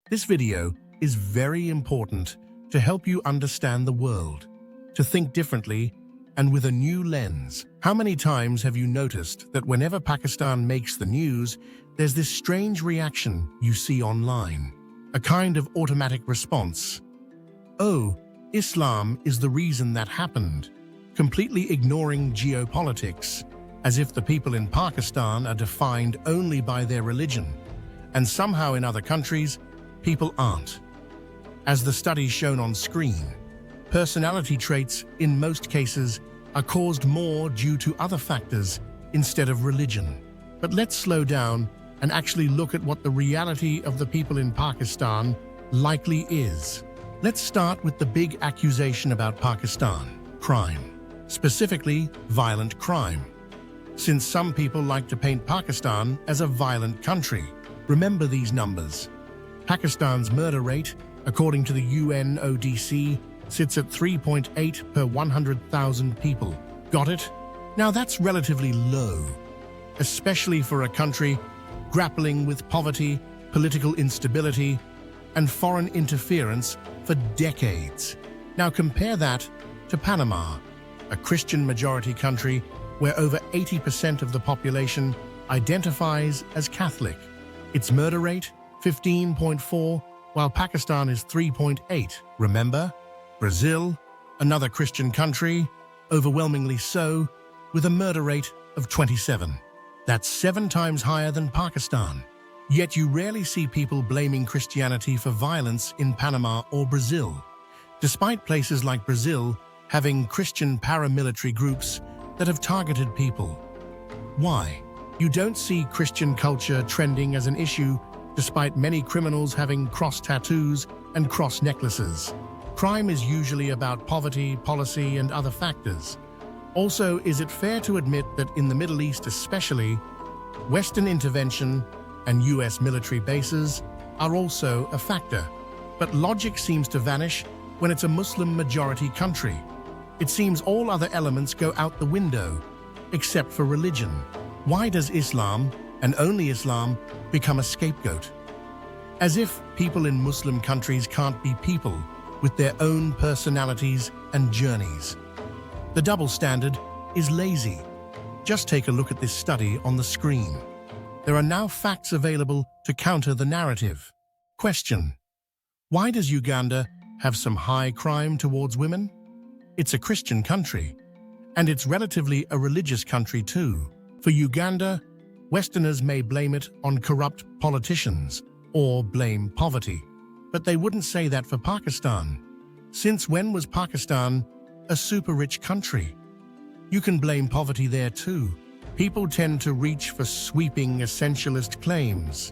This video is very important to help you understand the world, to think differently and with a new lens. How many times have you noticed that whenever Pakistan makes the news, there's this strange reaction you see online? A kind of automatic response. Oh, Islam is the reason that happened, completely ignoring geopolitics, as if the people in Pakistan are defined only by their religion, and somehow in other countries, people aren't. As the studies shown on screen, personality traits in most cases are caused more due to other factors instead of religion. But let's slow down and actually look at what the reality of the people in Pakistan likely is. Let's start with the big accusation about Pakistan: crime, specifically violent crime. Since some people like to paint Pakistan as a violent country, remember these numbers. Pakistan's murder rate, according to the UNODC, sits at 3.8 per 100,000 people. Got it? Now that's relatively low, especially for a country grappling with poverty, political instability, and foreign interference for decades. Now compare that to Panama, a Christian-majority country where over 80% of the population identifies as Catholic. Its murder rate, 15.4, while Pakistan is 3.8. Remember? Brazil, another Christian country, overwhelmingly so, with a murder rate of 27. That's 7 times higher than Pakistan. Yet you rarely see people blaming Christianity for violence in Panama or Brazil, despite places like Brazil having Christian paramilitary groups that have targeted people. Why? You don't see Christian culture trending as an issue despite many criminals having cross tattoos and cross necklaces. Crime is usually about poverty, policy, and other factors. Also, is it fair to admit that in the Middle East especially, Western intervention and US military bases are also a factor? But logic seems to vanish when it's a Muslim-majority country. It seems all other elements go out the window, except for religion. Why does Islam, and only Islam, become a scapegoat? As if people in Muslim countries can't be people with their own personalities and journeys. The double standard is lazy. Just take a look at this study on the screen. There are now facts available to counter the narrative. Question: why does Uganda have some high crime towards women? It's a Christian country, and it's relatively a religious country too. For Uganda, Westerners may blame it on corrupt politicians or blame poverty, but they wouldn't say that for Pakistan. Since when was Pakistan a super-rich country? You can blame poverty there too. People tend to reach for sweeping essentialist claims.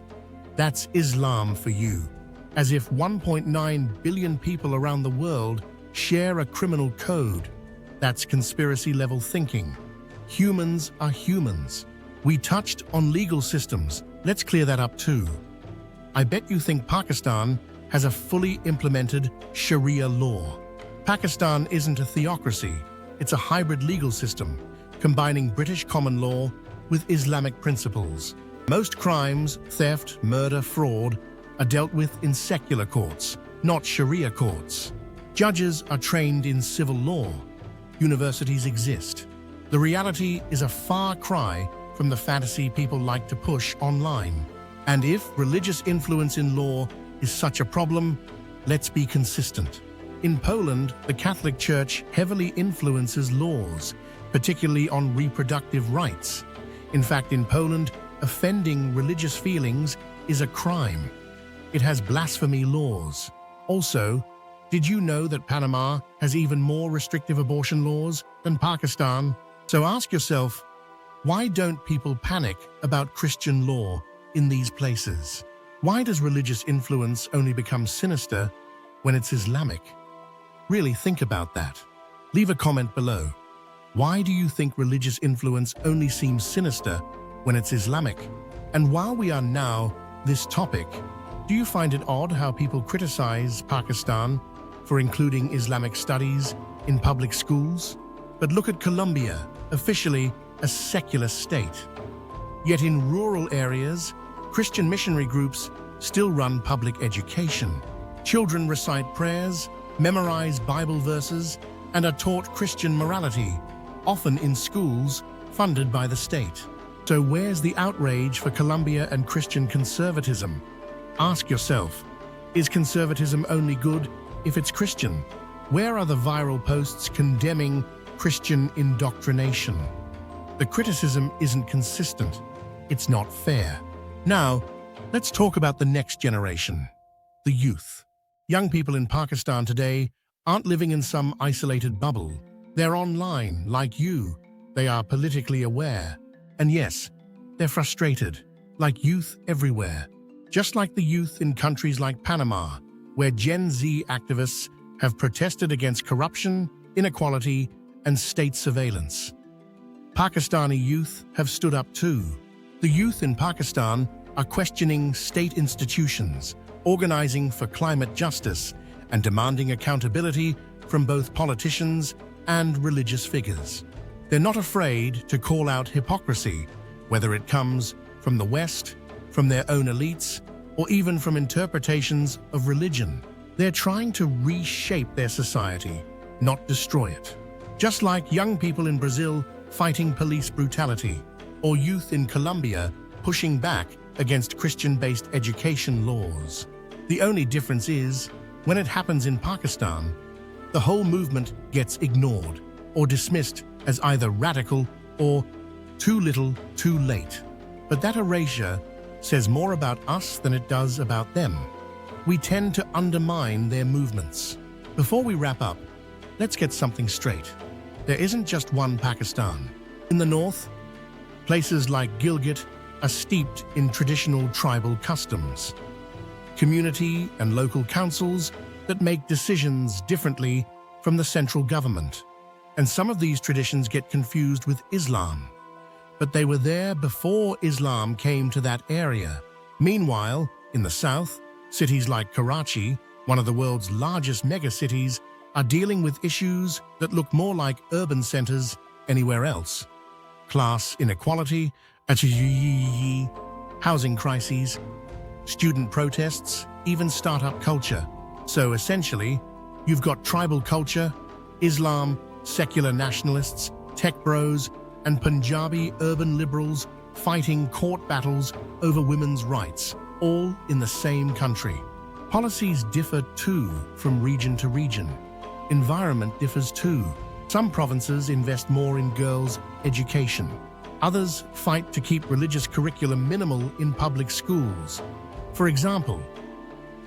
That's Islam for you. As if 1.9 billion people around the world share a criminal code. That's conspiracy-level thinking. Humans are humans. We touched on legal systems. Let's clear that up too. I bet you think Pakistan has a fully implemented Sharia law. Pakistan isn't a theocracy. It's a hybrid legal system, combining British common law with Islamic principles. Most crimes, theft, murder, fraud, are dealt with in secular courts, not Sharia courts. Judges are trained in civil law. Universities exist. The reality is a far cry from the fantasy people like to push online. And if religious influence in law is such a problem, let's be consistent. In Poland, the Catholic Church heavily influences laws, particularly on reproductive rights. In fact, in Poland, offending religious feelings is a crime. It has blasphemy laws. Also, did you know that Panama has even more restrictive abortion laws than Pakistan? So ask yourself, why don't people panic about Christian law in these places? Why does religious influence only become sinister when it's Islamic? Really think about that. Leave a comment below. Why do you think religious influence only seems sinister when it's Islamic? And while we are now this topic, do you find it odd how people criticize Pakistan for including Islamic studies in public schools? But look at Colombia, officially a secular state. Yet in rural areas, Christian missionary groups still run public education. Children recite prayers, memorize Bible verses, and are taught Christian morality, often in schools funded by the state. So where's the outrage for Colombia and Christian conservatism? Ask yourself, is conservatism only good if it's Christian? Where are the viral posts condemning Christian indoctrination? The criticism isn't consistent. It's not fair. Now, let's talk about the next generation, the youth. Young people in Pakistan today aren't living in some isolated bubble. They're online, like you. They are politically aware. And yes, they're frustrated, like youth everywhere. Just like the youth in countries like Panama, where Gen Z activists have protested against corruption, inequality, and state surveillance. Pakistani youth have stood up too. The youth in Pakistan are questioning state institutions, organizing for climate justice, and demanding accountability from both politicians and religious figures. They're not afraid to call out hypocrisy, whether it comes from the West, from their own elites, or even from interpretations of religion. They're trying to reshape their society, not destroy it. Just like young people in Brazil fighting police brutality, or youth in Colombia pushing back against Christian-based education laws. The only difference is, when it happens in Pakistan, the whole movement gets ignored or dismissed as either radical or too little, too late. But that erasure says more about us than it does about them. We tend to undermine their movements. Before we wrap up, let's get something straight. There isn't just one Pakistan. In the north, places like Gilgit are steeped in traditional tribal customs. Community and local councils that make decisions differently from the central government. And some of these traditions get confused with Islam. But they were there before Islam came to that area. Meanwhile, in the south, cities like Karachi, one of the world's largest megacities, are dealing with issues that look more like urban centers anywhere else. Class inequality, housing crises, student protests, even startup culture. So essentially, you've got tribal culture, Islam, secular nationalists, tech bros, and Punjabi urban liberals fighting court battles over women's rights, all in the same country. Policies differ too from region to region. Environment differs too. Some provinces invest more in girls' education. Others fight to keep religious curriculum minimal in public schools. For example,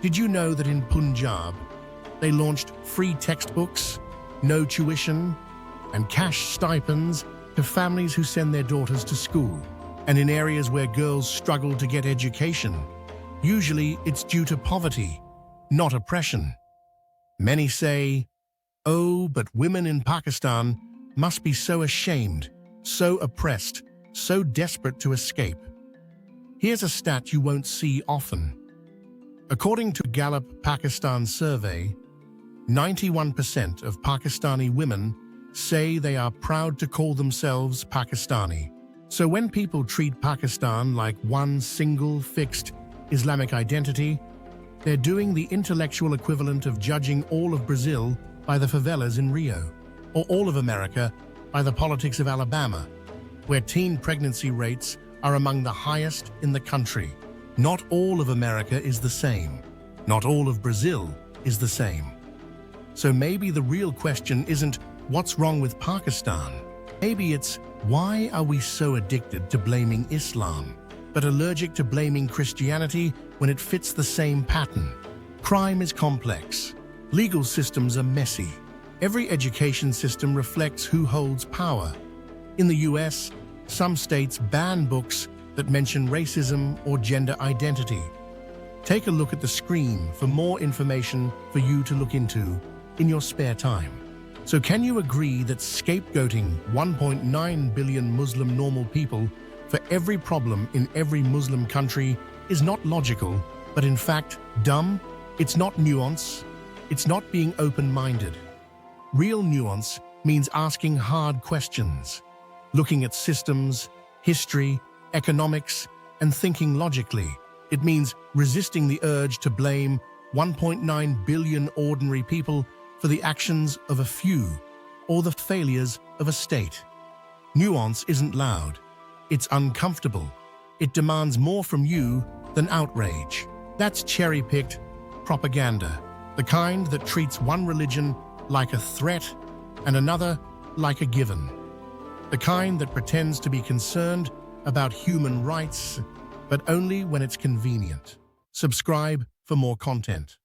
did you know that in Punjab, they launched free textbooks, no tuition, and cash stipends to families who send their daughters to school? And in areas where girls struggle to get education, usually it's due to poverty, not oppression. Many say, oh, but women in Pakistan must be so ashamed, so oppressed, so desperate to escape. Here's a stat you won't see often. According to Gallup Pakistan survey, 91% of Pakistani women say they are proud to call themselves Pakistani. So when people treat Pakistan like one single fixed Islamic identity, they're doing the intellectual equivalent of judging all of Brazil by the favelas in Rio, or all of America by the politics of Alabama, where teen pregnancy rates are among the highest in the country. Not all of America is the same. Not all of Brazil is the same. So maybe the real question isn't what's wrong with Pakistan. Maybe it's why are we so addicted to blaming Islam, but allergic to blaming Christianity when it fits the same pattern? Crime is complex. Legal systems are messy. Every education system reflects who holds power. In the US, some states ban books that mention racism or gender identity. Take a look at the screen for more information for you to look into in your spare time. So can you agree that scapegoating 1.9 billion Muslim normal people for every problem in every Muslim country is not logical, but in fact dumb? It's not nuance. It's not being open-minded. Real nuance means asking hard questions, looking at systems, history, economics, and thinking logically, It means resisting the urge to blame 1.9 billion ordinary people for the actions of a few or the failures of a state. Nuance isn't loud. It's uncomfortable. It demands more from you than outrage. That's cherry-picked propaganda, the kind that treats one religion like a threat and another like a given. The kind that pretends to be concerned about human rights, but only when it's convenient. Subscribe for more content.